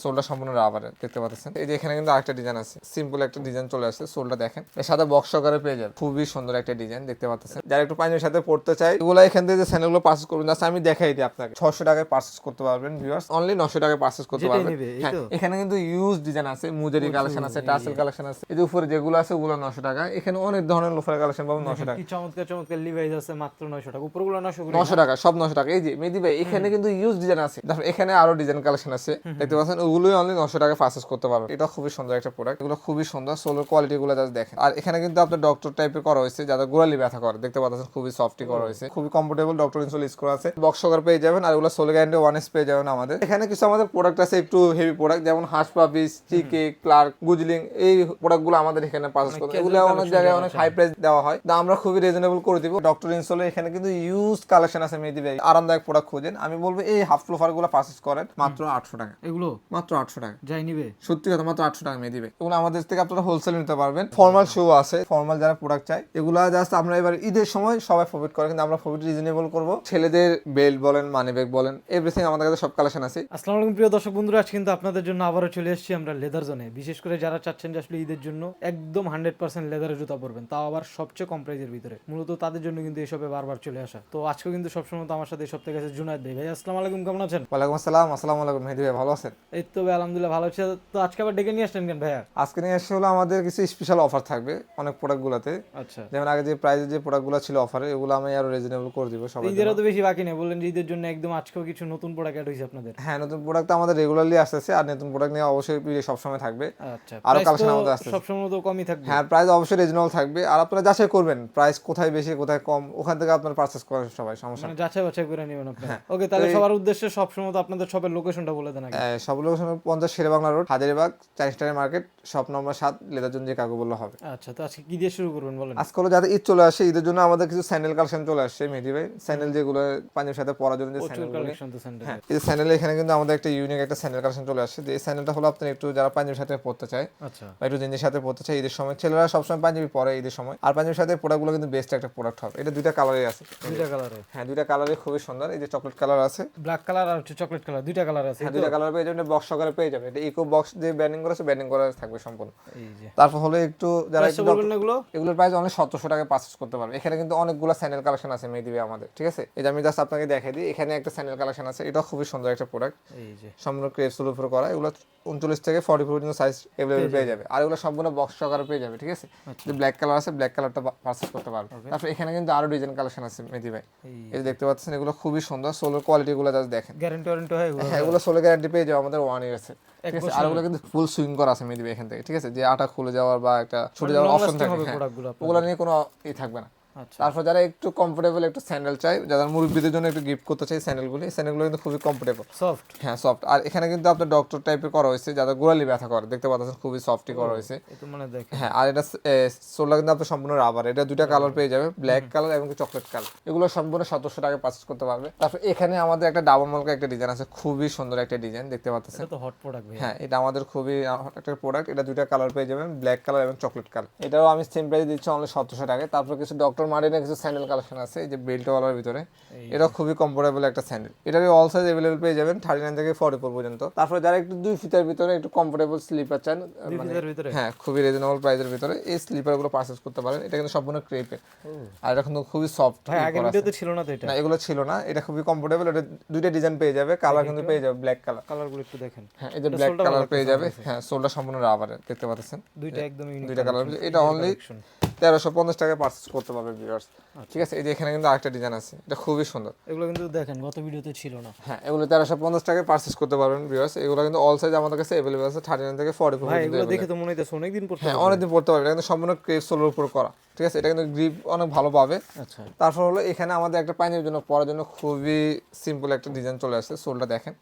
সোলটা সম্পূর্ণ রাবারের দেখতে পাচ্ছেন। এই যে এখানে কিন্তু আরেকটা ডিজাইন আছে, সিম্পল একটা ডিজাইন চলে আসছে। সোলটা দেখেন, এর সাথে বক্স সহকারে পেয়ে যাবে। খুবই সুন্দর একটা ডিজাইন দেখতে পাচ্ছেন। যারা একটু পাঞ্জাবির সাথে পড়তে চাই, এগুলো এখান থেকে যে স্যান্ডেলগুলো পারচেজ করবেন, জাস্ট আমি দেখাই দিই আপনাকে। 600 টাকায় পারচেজ করতে পারবেন ভিউয়ার্স, অনলি 900 টাকায় পারচেজ করতে পারবেন। হ্যাঁ, এখানে কিন্তু ইউজ ডিজাইন আছে, মুজারি কালেকশন আছে, টার্সেল কালেকশন আছে। এই যে উপরে যেগুলো আছে ওগুলো 900 টাকা। এখানে অনেক ধরনের লোফারের কালেকশন পাবেন 900 টাকা। কি চমৎকার চমৎকার লিভাইস আছে মাত্র 900 টাকা, উপরগুলো 900 টাকা, সব 900 টাকা। এই যে মেহেদী ভাই, এখানে কিন্তু ইউজ ডিজাইন আছে, দেখো এখানে আরো ডিজাইন কালেকশন আছে দেখতে পাচ্ছেন, ওগুলোই অনলি 900 টাকা পারচেজ করতে পারবেন। এটা খুবই সুন্দর একটা প্রোডাক্ট, এগুলো খুবই সুন্দর, সোলের কোয়ালিটি গুলো জাস্ট দেখেন। আর এখানে কিন্তু আপনার ডক্টর টাইপের করা হয়েছে, যাদের গোড়ালি ব্যথা করে, দেখতে পাচ্ছেন খুবই সফটই করা হয়েছে, খুবই কমফোর্টেবল। ডক্টর ইনসোল ইউজ করা আছে, বক্স সহকারে পেয়ে যাবেন। আর এগুলো সোল গ্যারান্টি 1 পেয়ে যাবেন আমাদের এখানে। কিছু আমাদের প্রোডাক্ট আছে একটু হেভি প্রোডাক্ট, যেমন হাঁস পাপিস, চিকে, ক্লার্ক, গুজলিং, এই প্রোডাক্টগুলো আমাদের এখানে পারচেজ করতে। এগুলো অনেক জায়গায় অনেক হাই প্রাইস দেওয়া হয়, তা আমরা খুবই রিজনেবল করে দিব। ডক্টর ইনসোলের এখানে কিন্তু ইউজ কালেকশন আছে মেহেদী ভাই, আরামদায়ক প্রোডাক্ট খুঁজেন, আমি বলবো এই হাফ লোফার গুলো পারচেজ করেন মাত্র 800 টাকা। এগুলো মাত্র 800 টাকা যাই নিবে, সত্যি কথা, মাত্র 800 টাকা মেহেদী ভাই। এগুলো আমাদের থেকে আপনারা হোলসেল নিতে পারবেন। ফর্মাল শু আছে, ফর্মাল যারা প্রোডাক্ট চাই, এগুলো জাস্ট আমরা এবার ঈদের সময় সবাই প্রফিট করে, কিন্তু আমরা প্রফিট রিজনেবল করব। ছেলেদের বেল্ট বলেন, মানি ব্যাগ বলেন, এভরিথিং আমাদের কাছে সব কালেকশন আছে। আসসালামু আলাইকুম প্রিয় দর্শক বন্ধুরা, আজ কিন্তু আপনাদের জন্য আবারও চলে এসেছি আমরা লেদার জোনে। বিশেষ করে যারা চাচ্ছেন যে আসলে ঈদের জন্য একদম 100% লেদারের জুতা পরবেন, তাও আবার সবচেয়ে কম প্রাইজের ভিতরে, মূলত তাদের জন্য কিন্তু এসবে বারবার চলে আসা। তো আজকেও কিন্তু সবসময় তো আমার সাথে এই সপ্তাহে গেছে জুনায়েদ ভাই। ভাই আসসালামু আলাইকুম, কেমন আছেন? ওয়ালাইকুম আসসালাম। আসসালামু আলাইকুম মেহেদী ভাই, ভালো আছেন? এই তো ভাই আলহামদুলিল্লাহ ভালো আছে। তো আজকে আবার ডেকে নিয়ে আসলেন কেন ভাইয়া? আজকে নিয়ে এসে হলো আমাদের কিছু স্পেশাল অফার থাকবে অনেক প্রোডাক্টগুলোতে। আচ্ছা, যেমন আগে যে প্রাইজের যে প্রোডাক্টগুলো ছিল অফারে, এগুলো আমি আরো রিজনেবল করে দিব সবাই। ঈদেরও তো বেশি বাকি নেই, বললেন যে ঈদের জন্য একদম আজকেও কিছু নতুন প্রোডাক্ট অ্যাড হয়েছে আপনাদের। হ্যাঁ, নতুন প্রোডাক্ট আমাদের রেগুলারলি আসতেছে, আর নতুন প্রোডাক্ট নিয়ে অবশ্যই সবসময় থাকবে। আচ্ছা, আরো price কালেকশন তো আমাদের আসতেছে। সবসময় তো কমই থাকবে। হ্যাঁ, প্রাইস অবশ্যই রিজনেবল থাকবে, আর আপনারা যাচাই করবেন প্রাইস কোথায় বেশি কোথায় কম, ওখান থেকে আপনারা পারচেজ করেন সবাই, সমস্যা মানে নেই। যাচাই বাছাই করে নেবেন আপনারা। হ্যাঁ। ওকে, তাহলে সবার উদ্দেশ্যে সবসময় তো আপনাদের শপের লোকেশনটা বলে দেন আগে। সব location 50 Sher-e-Bangla road, Hazaribagh, Chinese time market, shop number 7, leather zone যে কাকু বললে হবে। আচ্ছা, তো আজকে কি দিয়ে শুরু করবেন বলেন? আজকে হলো যাতে ঈদ চলে আসে, ঈদের জন্য আমাদের কিছু স্যান্ডেল কালেকশন চলে আসছে মেহেদী ভাই। স্যান্ডেল যেগুলো পাঞ্জাবির সাথে পরার জন্য যে প্রচুর স্যান্ডেল, কালেকশন তো স্যান্ডেল। হ্যাঁ, এই স্যান্ডেল এখানে কিন্তু আমাদের একটা ইউনিক একটা স্যান্ডেল কালেকশন চলে আসছে। যে এই স্যান্ডেলটা হলো আপনার একটু যারা পাঞ্জাবির সাথে পড়তে চায় আচ্ছা, বা একটু জিন্সের সাথে পড়তে চায় ঈদের সময়, ছেলেরা সবসময় পাঞ্জাবি পরে ঈদের সময়, আর পাঞ্জাবির সাথে প্রোডাক্টগুলো কিন্তু বেস্ট একটা প্রোডাক্ট হবে। এটা দুইটা কালারই আছে, দুইটা কালারে। হ্যাঁ দুইটা কালারই খুবই সুন্দর। এই যে চকলেট কালার আছে, ব্ল্যাক কালার আর হচ্ছে চকলেট কালার, দুইটা কালার আছে। হ্যাঁ দুইটা কালার পেয়ে যাবেন, বক্স সহকারে পেয়ে যাবে। এটা ইকো বক্স দিয়ে ব্যান্ডিং করা আছে, ব্যান্ডিং করা থাকবে সম্পূর্ণ। এই যে তারপর হলো একটু যারা প্রাইসটা বলবেন না এগুলো? এগুলোর প্রাইস অনেক 1700 টাকায় পারচেজ করতে পারবে। এখানে কিন্তু অনেকগুলো স্যান্ডেল কালেকশন আছে মেহেদী ভাই আমাদের, ঠিক আছে? এই যে আমি জাস্ট আপনাকে দেখাই দিই, এখানে একটা স্যান্ডেল কালেকশন আছে, এটা খুবই সুন্দর একটা প্রোডাক্ট, এই যে সম্পূর্ণ ক্রেপসের উপর করা। এগুলো 39 থেকে 40 পর্যন্ত সাইজ अवेलेबल পেয়ে যাবে, আর এগুলো সম্পূর্ণ বক্স সহকারে পেয়ে যাবে, ঠিক আছে? যে ব্ল্যাক কালার আছে, ব্ল্যাক কালারটা পারচেজ করতে পারবে। তারপর এখানে কিন্তু আরো ডিজাইন কালেকশন আছে মেহেদী ভাই, এই যে দেখতে পাচ্ছেন, এগুলো খুবই সুন্দর। সোলের কোয়ালিটি গুলো জাস্ট দেখেন, গ্যারান্টি ওয়ারেন্টি হয় এগুলো? হ্যাঁ এগুলো সোলের গ্যারান্টি পেয়ে যাবে আমাদের 1 ইয়ার আছে, ঠিক আছে? আর ওগুলো কিন্তু ফুল সুইং করা আছে মেহেদী ভাই এখান থেকে, ঠিক আছে? যে আটা খুলে যাওয়ার বা একটা ছুটে যাওয়ার অপশন থাকে, হ্যাঁ, প্রোডাক্টগুলো। ওগুলো নিয়ে কোনো থাকবে না। আচ্ছা, তারপর যারা একটু কমফোর্টেবল একটু স্যান্ডেল চাই, যারা মুরব্বীদের জন্য একটু গিফট করতে চাই স্যান্ডেলগুলো, এই স্যান্ডেলগুলো কিন্তু খুবই কমফোর্টেবল, সফট। হ্যাঁ সফট। আর এখানে কিন্তু আপনার ডক্টর টাইপের করা হয়েছে, যাদের গোড়ালি ব্যথা করে, দেখতে পাচ্ছেন খুবই সফটই করা হয়েছে। এটা মানে দেখেন, হ্যাঁ, আর এটা সোলটা কিন্তু আপনার সম্পূর্ণ রাবার। এটা দুইটা কালার পেয়ে যাবে, ব্ল্যাক কালার এবং চকলেট কালার। এগুলো সম্পূর্ণ 1700 টাকায় পারচেজ করতে পারবে। তারপর এখানে আমাদের একটা ডাবল মার্কা একটা ডিজাইন আছে, খুবই সুন্দর একটা ডিজাইন দেখতে পাচ্ছেন। এটা তো হট প্রোডাক্ট ভাই। হ্যাঁ, এটা আমাদের খুবই hot একটা প্রোডাক্ট। এটা দুইটা কালার পেয়ে যাবেন, ব্ল্যাক কালার এবং চকলেট কালার। এটাও আমি সেম প্রাইস দিচ্ছি অনলি 1700 টাকায়। তারপর কিছু ডক্টর মার্টিনের কিছু স্যান্ডেল কালেকশন আছে, এই যে বেল্টওয়ালার ভিতরে, এটা খুবই কমফোর্টেবল একটা স্যান্ডেল। এটার অল সাইজ अवेलेबल পেয়ে যাবেন 39 থেকে 44 পর্যন্ত। তারপর যারা একটু 2 ফিটের ভিতরে একটু কমফোর্টেবল স্লিপার চান, মানে ভিতরে হ্যাঁ খুবই রিজনেবল প্রাইসের ভিতরে এই স্লিপারগুলো পারচেজ করতে পারেন। এটা কিন্তু সম্পূর্ণ ক্রেপের, আর এটা কিন্তু খুবই সফট। ভাই আগের ভিডিওতে ছিল না তো এটা? না, এগুলো ছিল না, এটা খুবই কমফোর্টেবল। এটা দুইটা ডিজাইন পেয়ে যাবে, কালার কিন্তু পেয়ে যাবে ব্ল্যাক কালার। কালারগুলো একটু দেখেন, হ্যাঁ, এই যে ব্ল্যাক কালার পেয়ে যাবে, হ্যাঁ সোলটা সম্পূর্ণ রাবারের দেখতে পাচ্ছেন, দুইটা একদম ইউনিক দুইটা কালার। এটা অনলি 1350 টাকায় পারচেজ করতে পারবে ভিউয়ার্স, ঠিক আছে? এই যে এখানে কিন্তু আরেকটা ডিজাইন আছে, এটা খুবই সুন্দর। এগুলো কিন্তু দেখেন গত ভিডিওতে ছিল না। হ্যাঁ, এগুলো 1350 টাকায় পারচেজ করতে পারবেন ভিউয়ার্স। এগুলো কিন্তু অল সাইজ আমাদের কাছে अवेलेबल আছে 39 থেকে 44 ভাই পর্যন্ত। এগুলো দেখে তো মনে হইতেছে অনেকদিন পর। হ্যাঁ, অনেকদিন পড়তে পারবে। এটা কিন্তু সম্পূর্ণ ক্রেপ সোলের উপর করা, ঠিক আছে? এটা কিন্তু গ্রিপ অনেক ভালো পাবে। আচ্ছা, তারপর হলো এখানে আমাদের একটা পাঞ্জাবির জন্য পরার জন্য খুবই সিম্পল একটা ডিজাইন চলে আসছে। সোলটা দেখেন,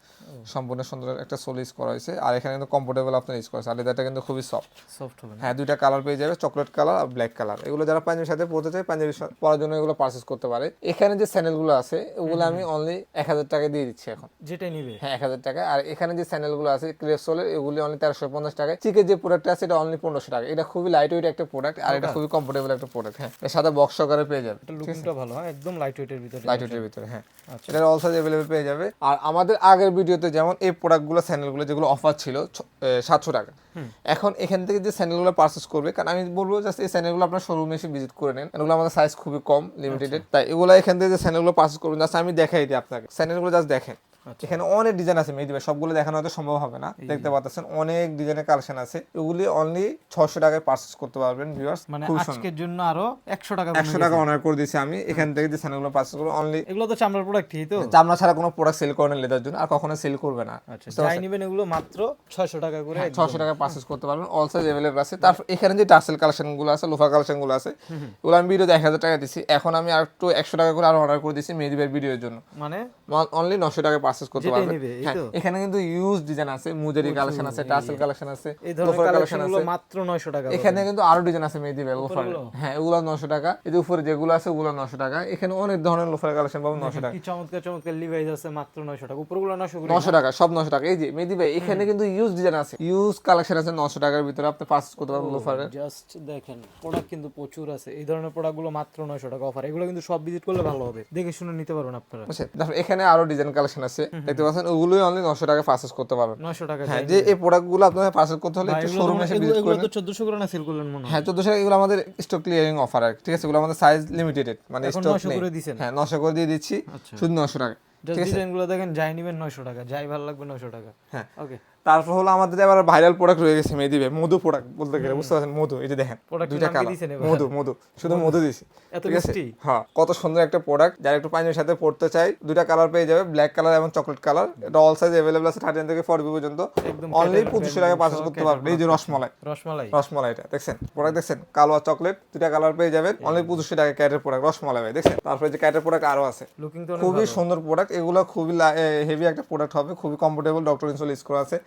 সম্পূর্ণ সুন্দর একটা সোল ইউজ করা হয়েছে, আর এখানে কিন্তু কমফোর্টেবল আপনার ইউজ করা আছে। আর এটা কিন্তু খুবই সফট সফট হবে না? হ্যাঁ, দুইটা কালার পেয়ে যাবে, চকলেট কালার আর ব্ল্যাক কালার। কালার। এগুলো যারা পাঞ্জাবির সাথে পরতে চায়, পাঞ্জাবি পরার জন্য এগুলো পারচেজ করতে পারে। এখানে যে স্যান্ডেলগুলো আছে ওগুলো আমি অনলি 1000 টাকা দিয়ে দিচ্ছি এখন, যেটাই নিবে। হ্যাঁ 1000 টাকা। আর এখানে যে স্যান্ডেলগুলো আছে ক্রেপসোলের, এগুলি অনলি 1350 টাকায়। চিকের যে প্রোডাক্ট আছে এটা অনলি 1500 টাকা। এটা খুবই লাইট ওয়েট একটা প্রোডাক্ট, আর এটা খুবই কমফোর্টেবল একটা প্রোডাক্ট। হ্যাঁ, এর সাথে বক্স সহকারে পেয়ে যাবে, এটা লুকিংটা ভালো, হ্যাঁ একদম লাইট ওয়েটের ভিতরে। লাইট ওয়েটের ভিতরে, হ্যাঁ এটার অল সাইজ अवेलेबल পেয়ে যাবে। আর আমাদের আগের ভিডিওতে যেমন এই প্রোডাক্টগুলো স্যান্ডেলগুলো যেগুলো অফার ছিল 700 টাকা, এখন এখান থেকে যে স্যান্ডেলগুলো পারচেজ করবে, কারণ আমি বলবো জাস্ট এই স্যান্ডেলগুলো আপনার শোরুমে এসে ভিজিট করে নেন, এগুলো আমাদের সাইজ খুবই কম, লিমিটেড, তাই এগুলো এখান থেকে যে স্যান্ডেলগুলো পারচেজ করবেন জাস্ট আমি দেখাই দিই আপনাকে। স্যান্ডেলগুলো জাস্ট দেখেন, এখানে অনেক ডিজাইন আছে মেহেদী ভাই, সবগুলো দেখানো হয়তো সম্ভব হবে না, দেখতে পাচ্ছেন অনেক ডিজাইনের কালেকশন আছে। এগুলি অনলি 600 টাকায় পারচেজ করতে পারবেন ভিউয়ার্স। মানে আজকের জন্য আরো 100 টাকা 100 টাকা অনার করে দিয়েছি আমি। এখান থেকে যে স্যান্ডেলগুলো পারচেজ করবো অনলি, এগুলো তো চামড়ার প্রোডাক্টই তো, চামড়া ছাড়া কোনো প্রোডাক্ট সেল করে না লেদার জন্য, আর কখনো সেল করবে না। আচ্ছা যাই নেবেন এগুলো মাত্র 600 টাকা করে, 600 টাকা পারচেজ করতে পারবেন, অল সাইজ अवेलेबल আছে। তারপর এখানে যে টার্সেল কালেকশনগুলো আছে, লোফার কালেকশনগুলো আছে, ওগুলো আমি ভিডিওতে 1000 টাকা দিছি, এখন আমি আর একটু 100 টাকা করে আরো অর্ডার করে দিয়েছি মেহেদী ভাইয়ের ভিডিওর জন্য, মানে অনলি 900 টাকায় পারচেজ করতে পারবেন। হ্যাঁ, তো এখানে কিন্তু ইউজ ডিজাইন আছে, মুজারি কালেকশন আছে, টার্সেল কালেকশন আছে, এই ধরনের কালেকশনগুলো মাত্র 900 টাকা। এখানে কিন্তু আরো ডিজাইন আছে মেহেদী ভাই লোফার, হ্যাঁ এগুলো 900 টাকা। এই যে উপরে যেগুলো আছে ওগুলো 900 টাকা। এখানে অনেক ধরনের লোফার কালেকশন পাবেন 900 টাকা। কি চমৎকার চমৎকার লিভাইস আছে মাত্র 900 টাকা, উপরগুলো 900 করে, 900 টাকা, সব 900 টাকা। এই যে মেহেদী ভাই এখানে কিন্তু ইউজ ডিজাইন আছে, ইউজ কালেকশন আছে 900 টাকার ভিতরে আপনি পারচেজ করতে পারবেন লোফারের। জাস্ট দেখেন প্রোডাক্ট কিন্তু প্রচুর আছে, এই ধরনের প্রোডাক্টগুলো মাত্র 900 টাকা অফার। এগুলো কিন্তু সব ভিজিট করলে ভালো হবে, দেখে শুনে নিতে পারবেন আপনারা। বুঝছেন, তারপর এখানে আরো ডিজাইন কালেকশন আছে দেখতে পাচ্ছেন, ওগুলোই অনলি 900 টাকা পারচেজ করতে পারবেন। 900 টাকা, হ্যাঁ, যে এই প্রোডাক্টগুলো আপনাদের পারচেজ করতে হলে একটু শোরুমে এসে ভিজিট এগুলো করুন। তো 1400 করে না সেল করলেন মনে হয়? হ্যাঁ 1400 টাকা, এগুলো আমাদের স্টক ক্লিয়ারিং অফার আর কি, ঠিক আছে, এগুলো আমাদের সাইজ লিমিটেড, মানে এখন স্টক 900 নেই। করে দিছেন? হ্যাঁ 900 করে দিয়ে দিচ্ছি, শুধু 900 টাকা। জাস্ট ডিজাইনগুলো দেখেন, যাই নেবেন 900 টাকা, যাই ভালো লাগবে 900 টাকা। হ্যাঁ, ওকে। তারপর হলো আমাদের এবার ভাইরাল প্রোডাক্ট রয়ে গেছে মেহেদী ভাই, মধু প্রোডাক্ট বলতে গেলে, বুঝতে পারছেন, মধু। এই যে দেখেন দুইটা কালার, মধু মধু, শুধু মধু দিছি, এত ঠিক আছে। মিষ্টি। হ্যাঁ, কত সুন্দর একটা প্রোডাক্ট, যারা একটু পাঞ্জাবির সাথে পড়তে চাই, দুইটা কালার পেয়ে যাবে, ব্ল্যাক কালার এবং চকলেট কালার। এটা অল সাইজ अवेलेबल আছে 39 থেকে 40 পর্যন্ত, একদম অনলি 2500 টাকা পারচেজ করতে পারবেন। এই যে রসমালাই, রসমালাই, রসমালাইটা দেখছেন, প্রোডাক্ট দেখছেন, কালো আর চকলেট দুইটা কালার পেয়ে যাবেন, অনলি 2500 টাকা ক্যাটের প্রোডাক্ট রসমালাই ভাই দেখছেন। তারপরে যে ক্যাটের প্রোডাক্ট আরো আছে, লুকিং তো খুবই সুন্দর প্রোডাক্ট, এগুলো খুবই হেভি একটা প্রোডাক্ট হবে, খুবই কমফোর্টেবল, ডক্টর ইনসোল ইউজ করা আছে,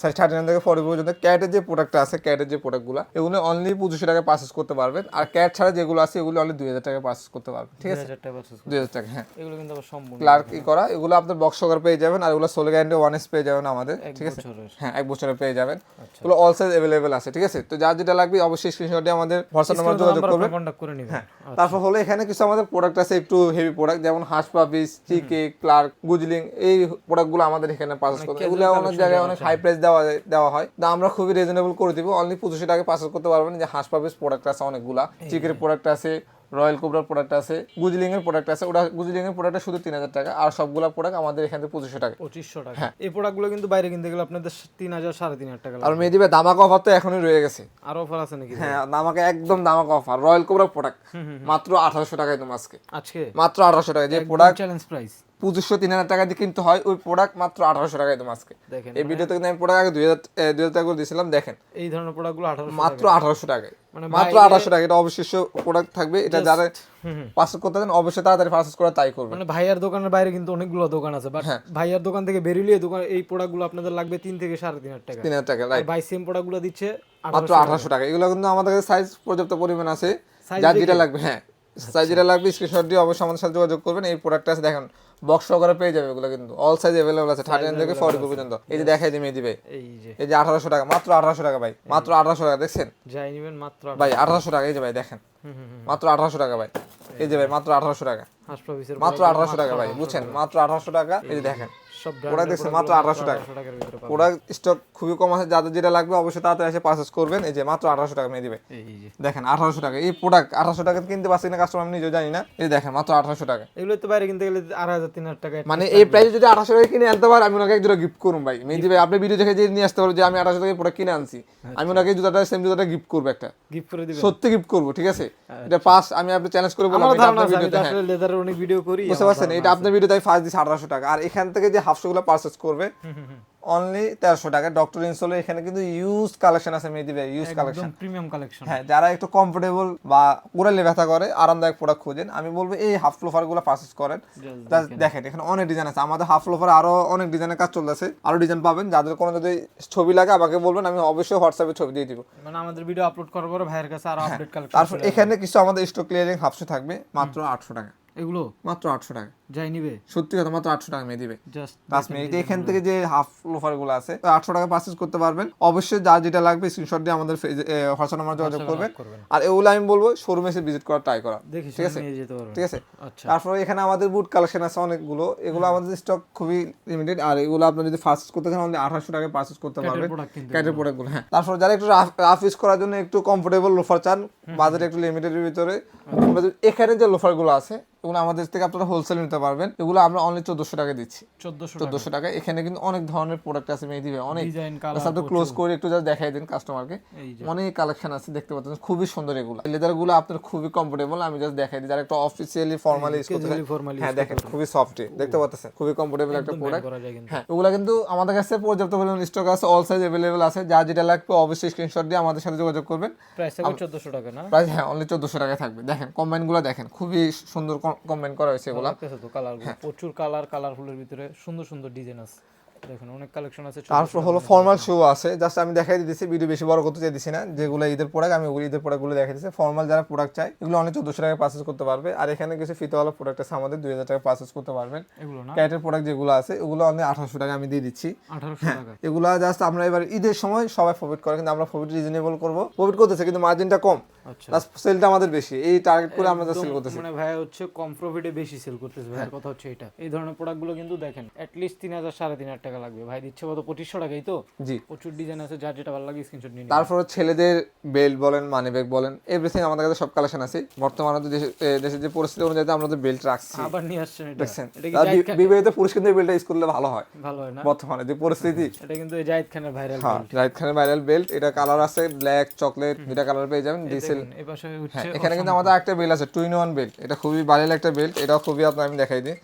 সাইজ 39 থেকে 40 পর্যন্ত। ক্যাটের যে প্রোডাক্টটা আছে, ক্যাটের যে প্রোডাক্টগুলো, এগুলো অনলি 2500 টাকা পারচেজ করতে পারবেন। আর ক্যাট ছাড়া যেগুলো আছে এগুলো অনলি 2000 টাকা পারচেজ করতে পারবেন, ঠিক আছে, 2000 টাকা পারচেজ। 2000 টাকা। হ্যাঁ, এগুলো কিন্তু আবার সম্পূর্ণ ক্লার্ক ই করা, এগুলো আপনার বক্স সহকারে পেয়ে যাবেন, আর এগুলো সোল গ্যারান্টি 1 পেয়ে যাবেন আমাদের, ঠিক আছে। হ্যাঁ, 1 বছরের পেয়ে যাবেন, এগুলো অল সাইজ अवेलेबल আছে, ঠিক আছে। তো যার যেটা লাগবে অবশ্যই স্ক্রিনশট দিয়ে আমাদের হোয়াটসঅ্যাপ নম্বরে যোগাযোগ করবেন, কন্টাক্ট করে নেবেন। হ্যাঁ। তারপর হলো এখানে কিছু আমাদের প্রোডাক্ট আছে একটু হেভি প্রোডাক্ট, যেমন হাঁস পাপিস, চিকে, ক্লার্ক, গুজলিং, এই প্রোডাক্টগুলো আমাদের এখানে পারচেজ করতে, এগুলো অনেক জায়গায় অনেক হাই প্রাইস দেওয়া হয়, তো আমরা খুবই রিজনেবল করে দিব, অনলি 2500 টাকা পারচেজ করতে পারবেন। যে হাঁস পাপিস প্রোডাক্ট আছে অনেকগুলা, চিকের প্রোডাক্ট আছে, রয়্যাল কোবরার প্রোডাক্ট আছে, গুজলিং এর প্রোডাক্ট আছে, ওটা গুজলিং এর প্রোডাক্ট শুধু 3000 টাকা, আর সবগুলা প্রোডাক্ট আমাদের এখান থেকে 2500 টাকা। 2500 টাকা। এই প্রোডাক্টগুলো কিন্তু বাইরে কিনতে গেলে আপনাদের 3000 3500 টাকা আর লাগবে। মেহেদী ভাই ধামাকা অফার তো এখনই রয়ে গেছে, আর অফার আছে নাকি? হ্যাঁ ধামাকা, একদম ধামাকা অফার, রয়্যাল কোবরা প্রোডাক্ট মাত্র 1800 টাকায় তোমার আজকে মাত্র 1800 টাকা। যে প্রোডাক্ট চ্যালেঞ্জ প্রাইস 2500-3000 টাকা দিয়ে কিনতে হয়, ওই প্রোডাক্ট মাত্র 1800 টাকায় তোমার আজকে। দেখেন, এই ভিডিওতে কিন্তু আমি প্রোডাক্ট আগে 2000 টাকা করে দিয়েছিলাম, দেখেন এই ধরনের প্রোডাক্টগুলো 1800 মাত্র 1800 টাকায়, মানে মাত্র 1800 টাকা। এটা অবশিষ্ট প্রোডাক্ট থাকবে, এটা যারা পারচেজ করতে চান অবশ্যই তাড়াতাড়ি পারচেজ করে তাই করবেন। মানে ভাইয়ার দোকানের বাইরে কিন্তু অনেকগুলো দোকান আছে, বাট ভাইয়ার দোকান থেকে বেরিয়ে দোকান এই প্রোডাক্টগুলো আপনাদের লাগবে 3 থেকে 3500 টাকা। 3000 টাকা, রাইট, ভাই সেম প্রোডাক্টগুলো দিচ্ছে মাত্র 1800 টাকা। এগুলো কিন্তু আমাদের কাছে সাইজ পর্যাপ্ত পরিমাণ আছে, যার যেটা লাগবে, হ্যাঁ সাইজ যেটা লাগবে স্ক্রিনশট দিয়ে অবশ্যই আমাদের সাথে যোগাযোগ করবেন। এই প্রোডাক্টটা আছে দেখেন, বক্স সহকারে পেয়ে যাবে, এগুলো কিন্তু অল সাইজ अवेलेबल আছে 39 থেকে 40 পর্যন্ত। এই যে দেখাই দিই মেহেদী ভাই, এই যে 1800 টাকা, মাত্র 1800 টাকা ভাই, মাত্র 1800 টাকা দেখছেন, যাই নেবেন মাত্র ভাই 1800 টাকা। এই যে ভাই দেখেন, মাত্র 1800 টাকা ভাই, এই যে ভাই মাত্র 1800 টাকা, হাঁস প্রভিসের মাত্র 1800 টাকা ভাই, বুঝছেন, মাত্র 1800 টাকা। এই যে দেখেন সব প্রোডাক্ট দেখছেন, মাত্র 1800 টাকা। টাকার ভিতরে পাবেন। প্রোডাক্ট স্টক খুবই কম আছে, যাদের যেটা লাগবে অবশ্যই তাড়াতাড়ি এসে পারচেজ করবেন। এই যে মাত্র 1800 টাকা মেহেদী ভাই, এই যে দেখেন 1800 টাকা। এই প্রোডাক্ট 1800 টাকা কিনতে পারছি না কাস্টমার, আমি নিজেও জানি না। এই যে দেখেন মাত্র 1800 টাকা, এগুলো তো বাইরে কিনতে গেলে 8000 3000 টাকা। মানে এই প্রাইসে যদি 1800 টাকা কিনে আনতে পারে, আমি ওনাকে এক জোড়া গিফট করুন ভাই। মেহেদী ভাই আপনি ভিডিও দেখে যে নিয়ে আসতে পারবেন যে আমি 1800 টাকা প্রোডাক্ট কিনে আনছি, আমি ওনাকে জুতাটা সেম জুতাটা গিফট করবো, একটা গিফট করে দিবেন, সত্যি গিফট করবো, ঠিক আছে। এটা ফার্স্ট আমি আপনি চ্যালেঞ্জ করে বললাম, আমার এটা ধারণা আপনার আছে, আমি ভিডিওতে, তো হ্যাঁ আসলে লেদারের অনেক ভিডিও করি, বুঝতে পারছেন, এটা আপনার ভিডিওতে আমি ফার্স্ট দিছি 1800 টাকা। আর এখান থেকে যে হাফ শুগুলো পারচেজ করবে অনলি 1300 টাকা। ডক্টর ইনসোলে এখানে কিন্তু ইউজ কালেকশন আছে মেহেদী ভাই, ইউজ কালেকশন, একদম প্রিমিয়াম কালেকশন। হ্যাঁ যারা একটু কমফোর্টেবল বা কোরালে ব্যথা করে আরামদায়ক প্রোডাক্ট খোঁজেন, আমি বলবো এই হাফ লোফার গুলো পারচেজ করেন। দেখেন এখানে অনেক ডিজাইন আছে, আমাদের হাফ লোফার আরো অনেক ডিজাইনের কাজ চলতেছে, আরো ডিজাইন পাবেন। যাদের কোনো যদি ছবি লাগে আমাকে বলবেন, আমি অবশ্যই হোয়াটসঅ্যাপে ছবি দিয়ে দিব। মানে আমাদের ভিডিও আপলোড করার পরে ভাইয়ের কাছে আরো আপডেট কালেকশন। তারপর এখানে কিছু আমাদের স্টক ক্লিয়ারিং হাফ শু থাকবে মাত্র 800 টাকা, এগুলো মাত্র 800 টাকা, যাই নিবে সত্যি কথা মাত্র 800 টাকা মেয়ে দিবে। জাস্ট এখান থেকে যে হাফ লোফার গুলো আছে 800 টাকা পারচেজ করতে পারবেন। অবশ্যই যার যেটা লাগবে স্ক্রিনশট দিয়ে আমাদের হোয়াটসঅ্যাপ নাম্বার যোগাযোগ করবেন। আর এগুলো আমি বলবো শোরুমে এসে ভিজিট করা ট্রাই করা, ঠিক আছে নিয়ে যেতে পারবেন, ঠিক আছে। আচ্ছা তারপর এখানে আমাদের বুট কালেকশন আছে অনেকগুলো, এগুলো আমাদের স্টক খুবই লিমিটেড। আর এগুলো আপনি যদি পারচেজ করতে চান আমাদের 800 টাকায় পারচেজ করতে পারবেন ক্যাটের প্রোডাক্টগুলো। হ্যাঁ তারপর যারা একটু রাফ ইউজ করার জন্য একটু কমফোর্টেবল লোফার চান, বাজেট একটু লিমিটেডের ভিতরে, এখানে যে লোফার গুলো আছে এগুলো আমাদের থেকে আপনারা হোলসেল নিতে পারবেন। এগুলো আমরা অনলি 1400 টাকা দিচ্ছি, 1400 টাকা। এখানে কিন্তু অনেক ধরনের প্রোডাক্ট আছে মেহেদী ভাই, অনেক ডিজাইন আপনি ক্লোজ করে একটু জাস্ট দেখাই দেন কাস্টমারকে, অনেক কালেকশন আছে দেখতে পাচ্ছেন, খুবই সুন্দর এগুলো। লেদার গুলো আপনার খুবই কমফোর্টেবল, আমি জাস্ট দেখাই দিই যারা একটু অফিসিয়ালি ফর্মালি ইউজ করতে চান। হ্যাঁ দেখেন খুবই সফট, দেখতে পাচ্ছেন খুবই কমফোর্টেবল একটা প্রোডাক্ট। হ্যাঁ এগুলো কিন্তু আমাদের কাছে পর্যাপ্ত পরিমাণ স্টক আছে, অল সাইজ अवेलेबल আছে, যা যেটা লাগবে অবশ্যই স্ক্রিনশট দিয়ে আমাদের সাথে যোগাযোগ করবেন। প্রাইস হবে 1400 টাকা না? প্রাইস হ্যাঁ অনলি 1400 টাকায় থাকবে। দেখেন কম্বাইন গুলো দেখেন, খুবই সুন্দর কম্বাইন করা হয়েছে এগুলা। তো কালারগুলো প্রচুর কালারফুলের ভিতরে সুন্দর সুন্দর ডিজাইন আছে, দেখুন অনেক কালেকশন আছে। তারপর হলো ফর্মাল শু আছে, জাস্ট আমি দেখাই দিতেছি, ভিডিও বেশি বড় করতে চাইছি না, যেগুলো ঈদের প্রোডাক্ট আমি ওই ঈদের প্রোডাক্টগুলো দেখাই দিচ্ছি। ফর্মাল যারা প্রোডাক্ট চাই এগুলো অনেক 1400 টাকায় পারচেজ করতে পারবে। আর এখানে কিছু ফিতাওয়ালা প্রোডাক্ট আছে আমাদের 2000 টাকায় পারচেজ করতে পারবেন। এগুলো না ক্যাটের প্রোডাক্ট যেগুলো আছে ওগুলো অনেক 1800 টাকা আমি দিয়ে দিচ্ছি। 1800 টাকা এগুলো জাস্ট আমরা এবার ঈদের সময় সবাই প্রফিট করে, কিন্তু আমরা প্রফিট রিজনেবল করব, প্রফিট করতেছে কিন্তু মার্জিনটা কম, আচ্ছা প্লাস সেলটা আমাদের বেশি, এই টার্গেট করে আমরা সেল করতেছি। মানে ভাই হচ্ছে কম প্রফিটে বেশি সেল করতেছে, ভাইয়ের কথা হচ্ছে এটা। এই ধরনের প্রোডাক্টগুলো কিন্তু দেখেন অ্যাট লিস্ট 3000 3500 টাকা লাগবে, ভাই দিচ্ছে কত 2500 টাকাই তো। জি প্রচুর ডিজাইন আছে, যার যেটা ভালো লাগে স্ক্রিনশট নিয়ে নিন। তারপর ছেলেদের বেল্ট বলেন, মানি ব্যাগ বলেন, এভরিথিং আমাদের কাছে সব কালেকশন আছে। বর্তমানে তো দেশের যে পরিস্থিতি অনুযায়ী আমরা তো বেল্ট রাখছি, আবার নিয়ে আসছেন এটা, দেখছেন এটা কি জাহিদ খান? বিবাহিত পুরুষ কিন্তু বেল্টটা ইউজ করলে ভালো হয়, ভালো হয় না বর্তমানে যে পরিস্থিতি। এটা কিন্তু জাহিদ খানের ভাইরাল হ্যাঁ জাহিদ খানের ভাইরাল বেল্ট, এটা কালার আছে ব্ল্যাক চকলেট, দুইটা কালার পেয়ে যাবেন ডিসেল। এই পাশে হচ্ছে হ্যাঁ এখানে কিন্তু আমাদের একটা বেল্ট আছে 2-in-1 বেল্ট, এটা খুবই ভাইরাল একটা বেল্ট, এটা খুবই আপনার আমি দেখাই দিই,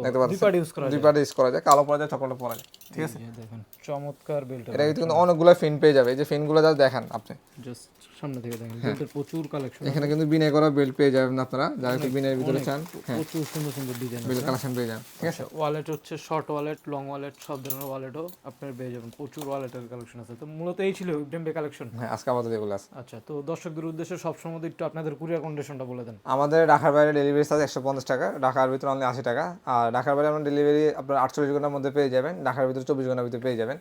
দেখতে পাচ্ছেন দুই পার্ট ইউজ করা যায়, দুই পার্ট ইউজ করা যায়, কালো পরা যায় চকলেট পরা যায়, ঠিক আছে। দেখুন চমৎকার বেল্ট, এটা কিন্তু অনেকগুলো ফিন পেয়ে যাবে, এই যে ফিনগুলো জাস্ট দেখেন আপনি, জাস্ট সামনে থেকে দেখেন বেল্টের প্রচুর কালেকশন, এখানে কিন্তু বিনাই করা বেল্ট পেয়ে যাবেন আপনারা, যারা একটু বিনাইয়ের ভিতরে চান প্রচুর সুন্দর সুন্দর ডিজাইন বেল্ট কালেকশন পেয়ে যান, ঠিক আছে। ওয়ালেট হচ্ছে শর্ট ওয়ালেট, লং ওয়ালেট, সব ধরনের ওয়ালেটও আপনার পেয়ে যাবেন, প্রচুর ওয়ালেটের কালেকশন আছে। তো মূলত এই ছিল উইপডেম্বে কালেকশন। হ্যাঁ আজকে আমাদের এগুলো আছে। আচ্ছা, তো দর্শকদের উদ্দেশ্যে সবসময় একটু আপনাদের কুরিয়ার কন্ডিশনটা বলে দেন। আমাদের ঢাকার বাইরে ডেলিভারি চার্জ 150 টাকা, ঢাকার ভিতরে অনলি 80 টাকা। আর ঢাকার বাইরে আমরা ডেলিভারি আপনার 48 ঘন্টার মধ্যে পেয়ে যাবেন, ঢাকার ভিতরে 24 ঘন্টার ভিতরে পেয়ে যাবেন।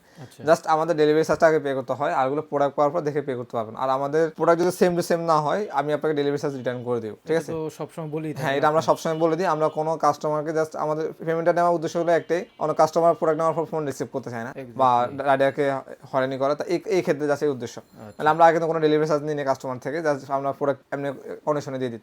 জাস্ট আমাদের ডেলিভারি চার্জটা আগে পে করতে হয়, আর ওগুলো প্রোডাক্ট পাওয়ার পর দেখে পে করতে পারবেন। আর আমাদের প্রোডাক্ট যদি সেম টু সেম না হয় আমি আপনাকে ডেলিভারি চার্জ রিটার্ন করে দেব, ঠিক আছে। তো সবসময় বলি, হ্যাঁ এটা আমরা সবসময় বলে দিই, আমরা কোনো কাস্টমারকে জাস্ট আমাদের পেমেন্টটা নেওয়ার উদ্দেশ্য হলো একটাই, অনেক কাস্টমার প্রোডাক্ট নেওয়ার পর ফোন রিসিভ করতে চায় না বা রাইডারকে হয়রানি করা, তা এই ক্ষেত্রে জাস্ট এই উদ্দেশ্য। মানে আমরা আগে তো কোনো ডেলিভারি চার্জ নিই না কাস্টমার থেকে, জাস্ট আমরা প্রোডাক্ট এমনি কন্ডিশনে দিয়ে দিতাম।